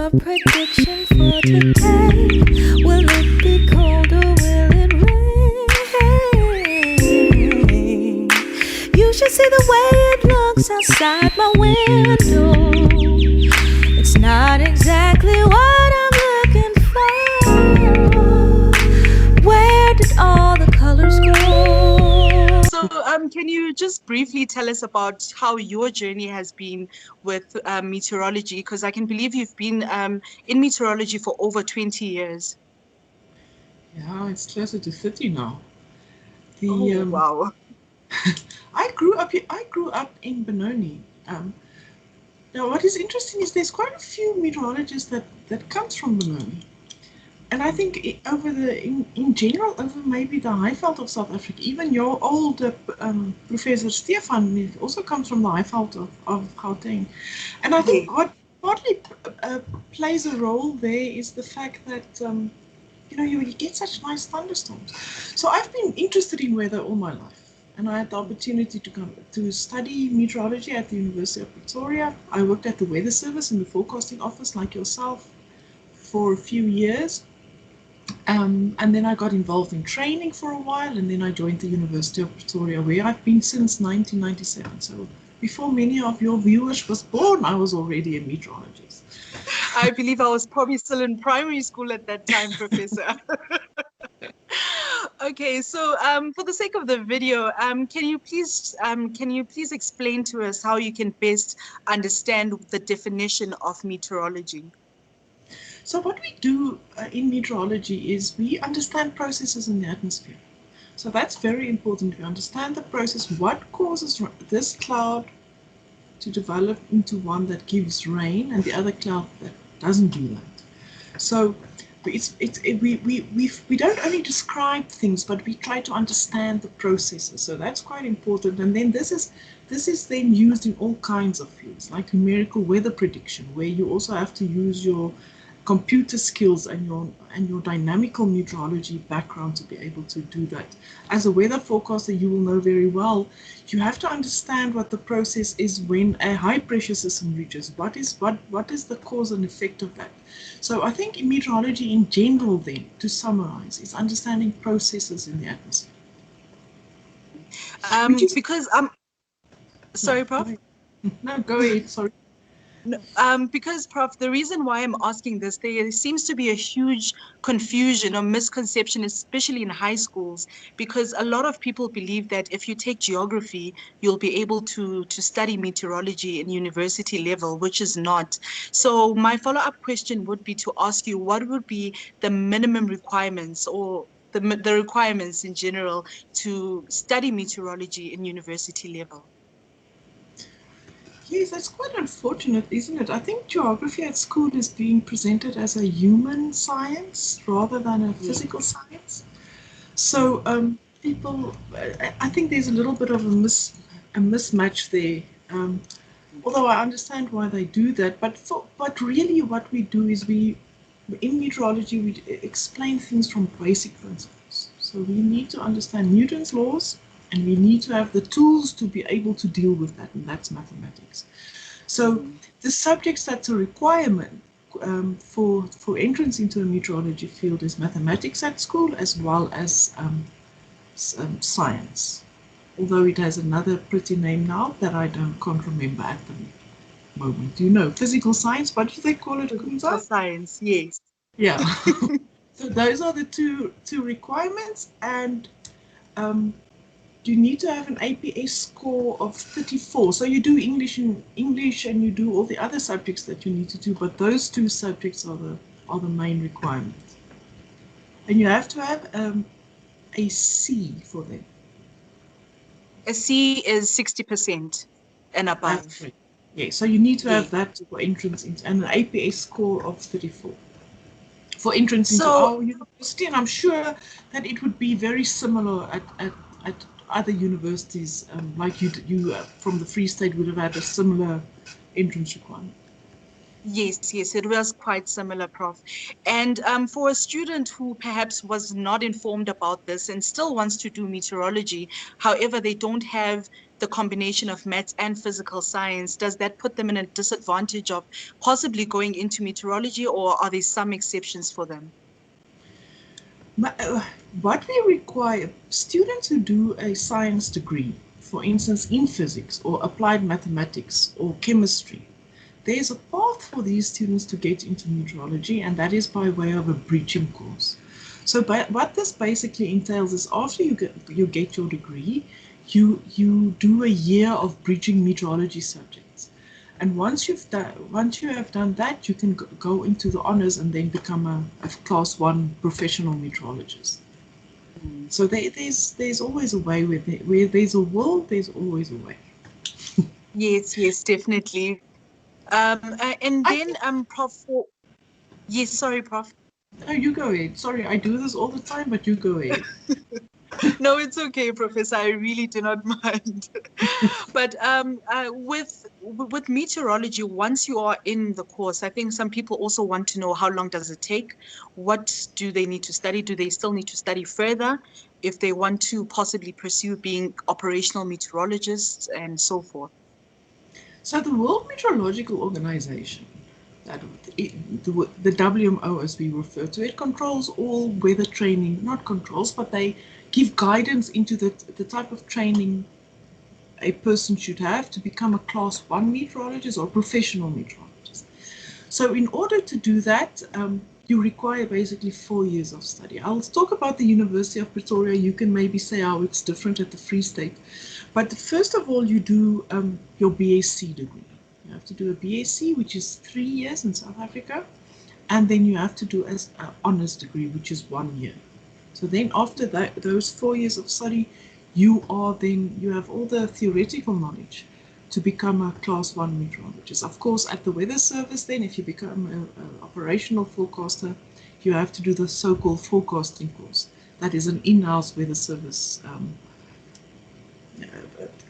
your prediction for today? Will it be cold or will it rain? You should see the way it looks outside my window. It's not exactly what I'm looking for. Where did all the colors go? So, can you just briefly tell us about how your journey has been with meteorology? Because I can believe you've been in meteorology for over 20 years. Yeah, it's closer to 30 now. Oh, wow. I grew up here. I grew up in Benoni. Now, what is interesting is there's quite a few meteorologists that comes from Benoni. And I think in general, over maybe the Highveld of South Africa, even your old Professor Stefan also comes from the Highveld of Gauteng. And I think what partly plays a role there is the fact that, you get such nice thunderstorms. So I've been interested in weather all my life. And I had the opportunity to come to study meteorology at the University of Pretoria. I worked at the weather service in the forecasting office like yourself for a few years. And then I got involved in training for a while, and then I joined the University of Pretoria, where I've been since 1997. So before many of your viewers was born, I was already a meteorologist. I believe I was probably still in primary school at that time, Professor. Okay, so for the sake of the video, can you please explain to us how you can best understand the definition of meteorology? So what we do in meteorology is we understand processes in the atmosphere. So that's very important. We understand the process, what causes this cloud to develop into one that gives rain and the other cloud that doesn't do that. So we don't only describe things, but we try to understand the processes. So that's quite important. And then this is then used in all kinds of fields, like numerical weather prediction, where you also have to use your computer skills and your dynamical meteorology background to be able to do that. As a weather forecaster, you will know very well, you have to understand what the process is when a high pressure system reaches. What is the cause and effect of that? So I think in meteorology in general then, to summarize, is understanding processes in the atmosphere. Sorry, Prof? No, go ahead, sorry. Because, Prof, the reason why I'm asking this, there seems to be a huge confusion or misconception, especially in high schools, because a lot of people believe that if you take geography, you'll be able to study meteorology in university level, which is not. So my follow-up question would be to ask you, what would be the minimum requirements or the requirements in general to study meteorology in university level? Yes, that's quite unfortunate, isn't it? I think geography at school is being presented as a human science rather than a physical science. So I think there's a little bit of a mismatch there. Although I understand why they do that, but really what we do is in meteorology we explain things from basic principles. So we need to understand Newton's laws, and we need to have the tools to be able to deal with that, and that's mathematics. So the subjects that's a requirement for entrance into a meteorology field is mathematics at school, as well as science. Although it has another pretty name now that I can't remember at the moment. Do you know? Physical science, what do they call it? Kumsa? Science, yes. Yeah. So those are the two requirements, and you need to have an APS score of 34. So you do English and you do all the other subjects that you need to do, but those two subjects are the main requirements. And you have to have a C for them. A C is 60% and above. That's right. Yeah, so you need to have that for entrance into, and an APS score of 34 for entrance into our university. And I'm sure that it would be very similar at other universities, like you from the Free State would have had a similar entrance requirement. Yes, yes, it was quite similar, Prof. And for a student who perhaps was not informed about this and still wants to do meteorology, however, they don't have the combination of maths and physical science, does that put them in a disadvantage of possibly going into meteorology, or are there some exceptions for them? What we require, students who do a science degree, for instance in physics or applied mathematics or chemistry, there's a path for these students to get into meteorology, and that is by way of a breaching course. So what this basically entails is after you get your degree, you do a year of breaching meteorology subjects. And once you have done that, you can go into the honors and then become a class one professional meteorologist. Mm. So there's always a way where there's a will, there's always a way. Yes, yes, definitely. And I then, think Prof, for, yes, sorry, Prof. no, you go ahead. Sorry, I do this all the time, but you go ahead. No, it's okay, Professor. I really do not mind. But with meteorology, once you are in the course, I think some people also want to know how long does it take? What do they need to study? Do they still need to study further if they want to possibly pursue being operational meteorologists and so forth? So the World Meteorological Organization, that the WMO as we refer to it, controls all weather training, not controls, but they give guidance into the type of training a person should have to become a class one meteorologist or professional meteorologist. So in order to do that, you require basically 4 years of study. I'll talk about the University of Pretoria. You can maybe say how it's different at the Free State. But first of all, you do your BSc degree. You have to do a BSc, which is 3 years in South Africa. And then you have to do an honors degree, which is 1 year. So then after that, those 4 years of study, you have all the theoretical knowledge to become a class one meteorologist. Of course, at the weather service, then if you become an operational forecaster, you have to do the so-called forecasting course. That is an in-house weather service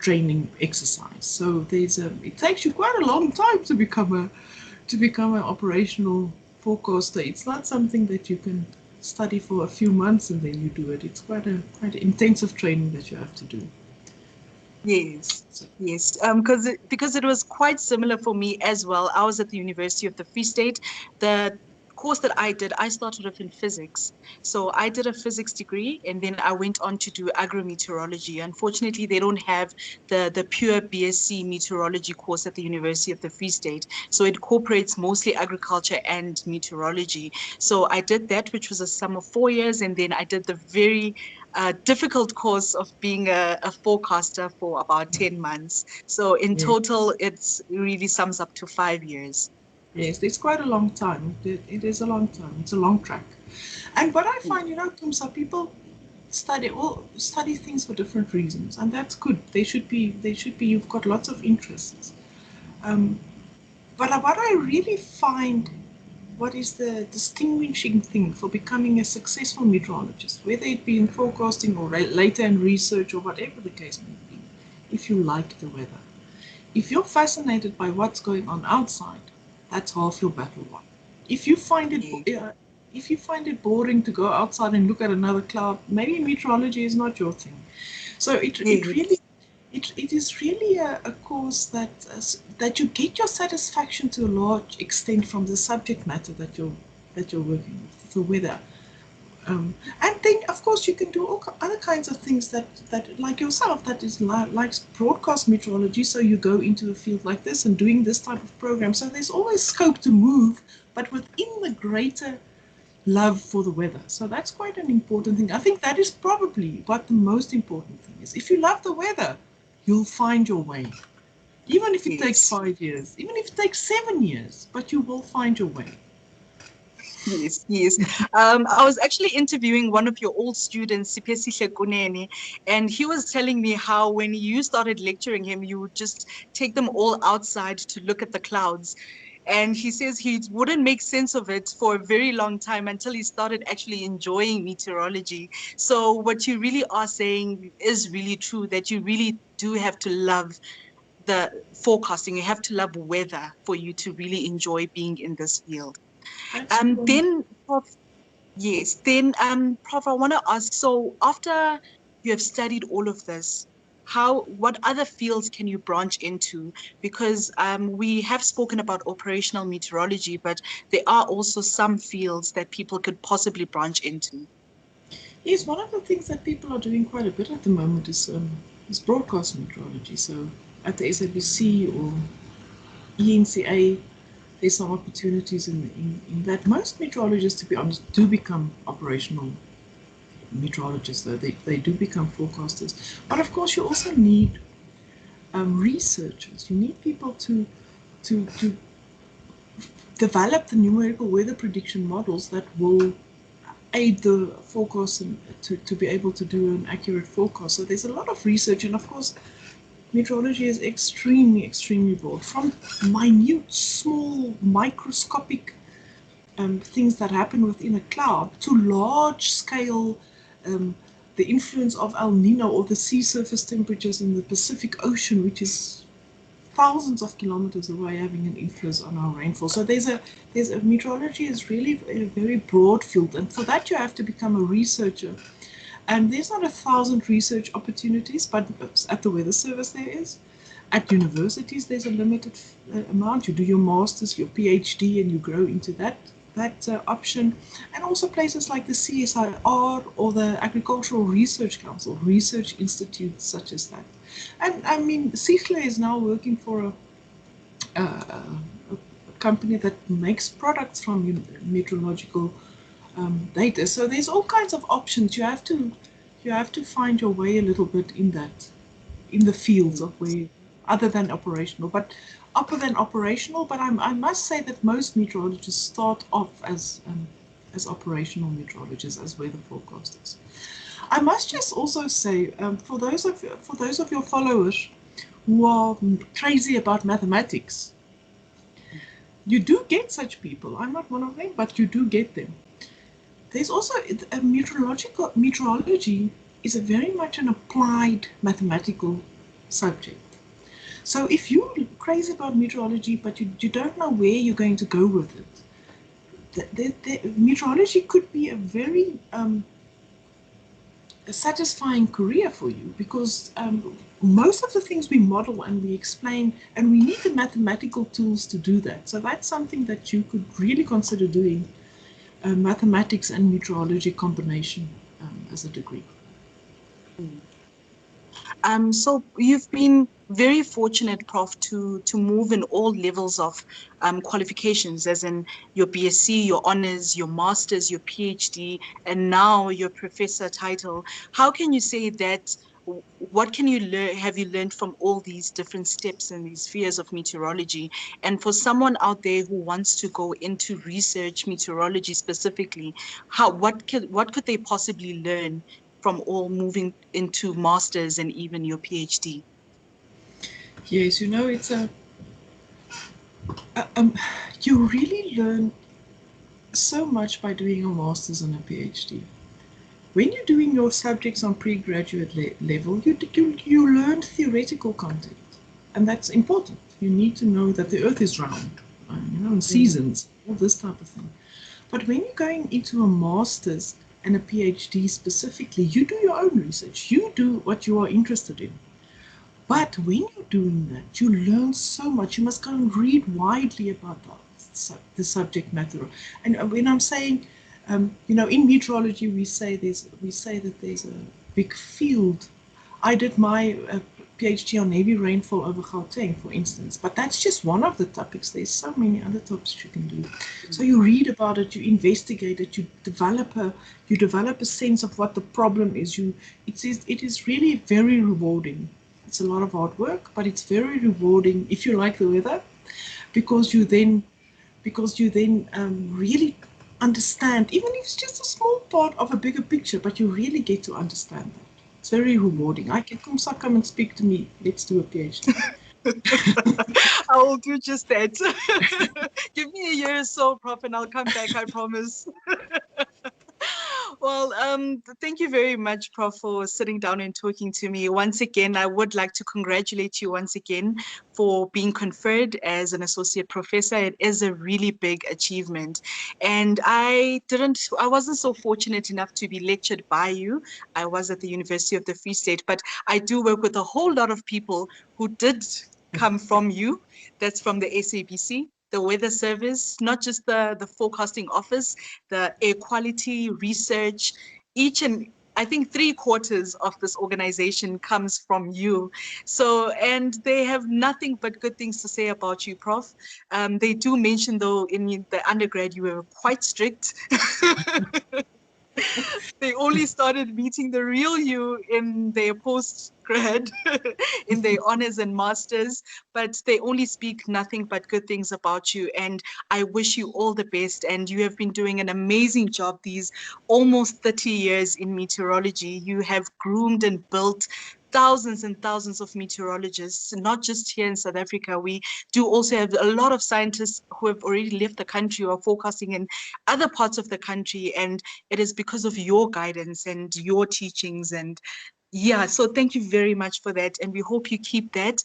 training exercise. So it takes you quite a long time to become an operational forecaster. It's not something that you can study for a few months and then you do it. It's quite intensive training that you have to do. Yes, yes. Because it was quite similar for me as well. I was at the University of the Free State. The course that I did, I started off in physics. So I did a physics degree and then I went on to do agrometeorology. Unfortunately, they don't have the pure BSc meteorology course at the University of the Free State. So it incorporates mostly agriculture and meteorology. So I did that, which was a sum of 4 years, and then I did the very difficult course of being a forecaster for about 10 months. So in Yeah. total, it's really sums up to 5 years. Yes, it's quite a long time. It is a long time. It's a long track. And what I find, Kumsa, people study things for different reasons, and that's good. They should be. You've got lots of interests. Um, but what I really find, what is the distinguishing thing for becoming a successful meteorologist, whether it be in forecasting or later in research or whatever the case may be, if you like the weather. If you're fascinated by what's going on outside, that's half your battle won. If you find it if you find it boring to go outside and look at another cloud, maybe meteorology is not your thing. So it is really a course that you get your satisfaction to a large extent from the subject matter that you're working with, the weather. And then, of course, you can do all other kinds of things that like yourself, that is like broadcast meteorology. So you go into a field like this and doing this type of program. So there's always scope to move, but within the greater love for the weather. So that's quite an important thing. I think that is probably what the most important thing is. If you love the weather, you'll find your way. Even if it takes 5 years, even if it takes 7 years, but you will find your way. Yes, yes. I was actually interviewing one of your old students, Sipesihle Kunene, and he was telling me how when you started lecturing him, you would just take them all outside to look at the clouds. And he says he wouldn't make sense of it for a very long time until he started actually enjoying meteorology. So what you really are saying is really true, that you really do have to love the forecasting. You have to love weather for you to really enjoy being in this field. That's true. Then, Prof, yes, then, Prof, I want to ask, so after you have studied all of this, what other fields can you branch into? Because we have spoken about operational meteorology, but there are also some fields that people could possibly branch into. Yes, one of the things that people are doing quite a bit at the moment is broadcast meteorology. So at the SABC or ENCA, there's some opportunities in that. Most meteorologists, to be honest, do become operational meteorologists, though they do become forecasters. But of course, you also need researchers. You need people to develop the numerical weather prediction models that will aid the forecast and to be able to do an accurate forecast. So there's a lot of research, and of course, meteorology is extremely, extremely broad, from minute, small, microscopic things that happen within a cloud to large-scale, the influence of El Nino or the sea surface temperatures in the Pacific Ocean, which is thousands of kilometers away, having an influence on our rainfall. So meteorology is really a very broad field, and for that you have to become a researcher. And there's not 1,000 research opportunities, but at the Weather Service there is. At universities, there's a limited amount. You do your master's, your PhD, and you grow into that option. And also places like the CSIR or the Agricultural Research Council, research institutes such as that. And I mean, Liesl is now working for a company that makes products from meteorological data. So there's all kinds of options. You have to find your way a little bit in the fields of where, other than operational. But I must say that most meteorologists start off as operational meteorologists, as weather forecasters. I must just also say, for those of your followers who are crazy about mathematics, you do get such people. I'm not one of them, but you do get them. There's also meteorology is a very much an applied mathematical subject. So if you're crazy about meteorology, but you don't know where you're going to go with it, meteorology could be a very a satisfying career for you, because most of the things we model and we explain, and we need the mathematical tools to do that. So that's something that you could really consider doing, mathematics and meteorology combination as a degree. So you've been very fortunate, Prof, to move in all levels of qualifications, as in your BSc, your honors, your masters, your PhD, and now your professor title. How can you say that? What can you learn? Have you learned from all these different steps and these spheres of meteorology? And for someone out there who wants to go into research meteorology specifically, what could they possibly learn from all moving into masters and even your PhD? Yes, it's you really learn so much by doing a master's and a PhD. When you're doing your subjects on pre-graduate level, you learn theoretical content, and that's important. You need to know that the Earth is round, and seasons, all this type of thing. But when you're going into a master's and a PhD specifically, you do your own research. You do what you are interested in. But when you're doing that, you learn so much. You must go and read widely about the subject matter. And when I'm saying, in meteorology, we say that there's a big field. I did my PhD on heavy rainfall over Gauteng, for instance, but that's just one of the topics. There's so many other topics you can do. So you read about it, you investigate it, you develop a sense of what the problem is. It is really very rewarding. It's a lot of hard work, but it's very rewarding if you like the weather, because you then really understand, even if it's just a small part of a bigger picture, but you really get to understand that. It's very rewarding. I can come and speak to me. Let's do a PhD. I will do just that. Give me a year or so, Prof, and I'll come back, I promise. Well, thank you very much, Prof, for sitting down and talking to me. Once again, I would like to congratulate you once again for being conferred as an associate professor. It is a really big achievement. And I wasn't so fortunate enough to be lectured by you. I was at the University of the Free State, but I do work with a whole lot of people who did come from you. That's from the SABC, the Weather Service, not just the forecasting office, the air quality research, each and I think 3/4 of this organization comes from you. So, and they have nothing but good things to say about you, Prof. They do mention, though, in the undergrad, you were quite strict. They only started meeting the real you in their post-grad, in their honors and masters, but they only speak nothing but good things about you. And I wish you all the best. And you have been doing an amazing job these almost 30 years in meteorology. You have groomed and built thousands and thousands of meteorologists, not just here in South Africa. We do also have a lot of scientists who have already left the country or forecasting in other parts of the country. And it is because of your guidance and your teachings. And yeah, so thank you very much for that. And we hope you keep that.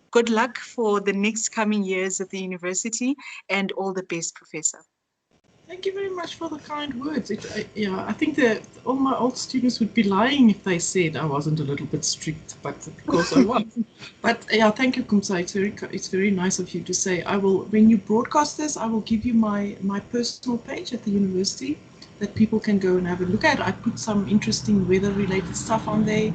Good luck for the next coming years at the university, and all the best, Professor. Thank you very much for the kind words. I think that all my old students would be lying if they said I wasn't a little bit strict, but of course I was. But yeah, thank you, Kumsa. It's very nice of you to say. I will, when you broadcast this, I will give you my personal page at the university that people can go and have a look at. I put some interesting weather-related stuff on there.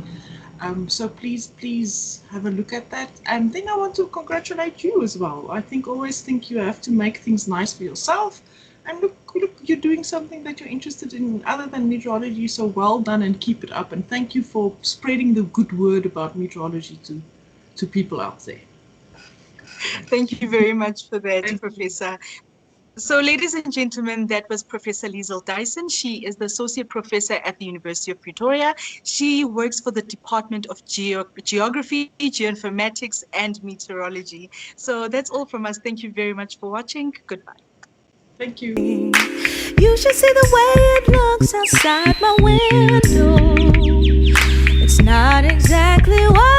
So please have a look at that. And then I want to congratulate you as well. I always think you have to make things nice for yourself. And look, you're doing something that you're interested in other than meteorology, so well done and keep it up. And thank you for spreading the good word about meteorology to people out there. Thank you very much for that, Professor. So, ladies and gentlemen, that was Professor Liesl Dyson. She is the Associate Professor at the University of Pretoria. She works for the Department of Geography, Geoinformatics and Meteorology. So that's all from us. Thank you very much for watching. Goodbye. Thank you. You should see the way it looks outside my window. It's not exactly what